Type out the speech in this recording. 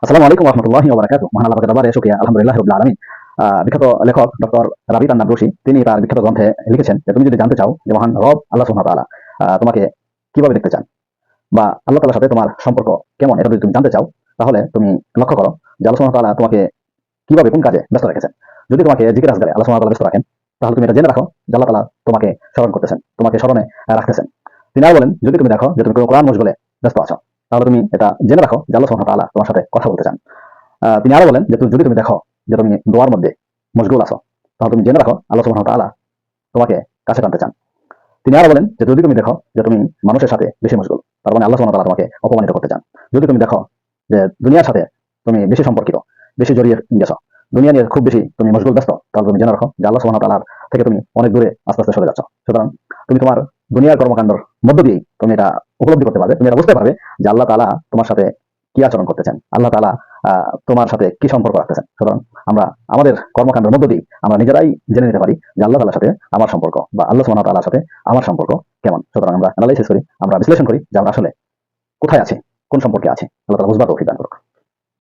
আসসালামু আলাইকুম ওয়া রাহমাতুল্লাহি ওয়া বারাকাতুহু। মহান আল্লাহ পাকের দরবারে শুকরিয়া, আলহামদুলিল্লাহি রাব্বিল আলামিন। বিখ্যাত লেখক ডক্টর রাবি তান্নাব রশি তিনি তার বিখ্যাত গ্রন্থে লিখেছেন যে তুমি যদি জানতে চাও যে মহান রব আল্লাহ সুবহানাহু ওয়া তাআলা তোমাকে কিভাবে দেখতে চান বা আল্লাহ তাআলার সাথে তোমার সম্পর্ক কেমন, এটা যদি তুমি জানতে চাও তাহলে তুমি লক্ষ্য করো যে আল্লাহ সুবহানাহু ওয়া তাআলা তোমাকে কিভাবে কোন কাজে ব্যস্ত রেখেছেন। যদি তোমাকে জিকির আজগারে আল্লাহ সুবহানাহু ওয়া তাআলা ব্যস্ত রাখেন তাহলে তুমি এটা জেনে রাখো যে আল্লাহ তাআলা তোমাকে স্মরণ করতেছেন, তোমাকে স্মরণে রাখতেছেন। তিনি আর বলেন যদি তুমি দেখো যে তুমি কোরআন মশগুলে ব্যস্ত আছো তাহলে তুমি এটা জেনে রাখো যে আল্লাহ সুবহানাহু ওয়া তাআলা তোমার সাথে কথা বলতে চান। তিনি আরো বলেন যে যদি তুমি দেখো যে তুমি দোয়ার মধ্যে মশগুল আছো তাহলে তুমি জেনে রাখো আল্লাহ সুবহানাহু ওয়া তাআলা তোমাকে কাছে টানতে চান। তিনি আরো বলেন যে যদি তুমি দেখো যে তুমি মানুষের সাথে বেশি মশগুল তার মানে আল্লাহ সুবহানাহু ওয়া তাআলা তোমাকে অপমানিত করতে চান। যদি তুমি দেখো যে দুনিয়ার সাথে তুমি বেশি সম্পর্কিত, বেশি জড়িয়ে গেছো, দুনিয়া নিয়ে খুব বেশি তুমি মশগুল ব্যস্ত, তাহলে তুমি জেনে রাখো যে আল্লাহ সুবহানাহু ওয়া তাআলার থেকে তুমি অনেক দূরে আস্তে আস্তে সরে যাচ্ছ। সুতরাং তুমি তোমার দুনিয়ার কর্মকাণ্ডের মধ্য দিয়েই তুমি এটা উপলব্ধি করতে পারবে, তুমি এটা বুঝতে পারবে যে আল্লাহ তাআলা তোমার সাথে কি আচরণ করতেছেন, আল্লাহ তাআলা তোমার সাথে কি সম্পর্ক রাখতেছেন। সুতরাং আমরা আমাদের কর্মকাণ্ডের মধ্য দিয়ে আমরা নিজেরাই জেনে নিতে পারি যে আল্লাহ তাআলার সাথে আমার সম্পর্ক বা আল্লাহ সুবহানাহু ওয়া তাআলার সাথে আমার সম্পর্ক কেমন। সুতরাং আমরা অ্যানালাইসিস করি, আমরা বিশ্লেষণ করি যে আমরা আসলে কোথায় আছি, কোন সম্পর্কে আছি। আল্লাহ তাআলা বুঝবার তৌফিক দান করুক।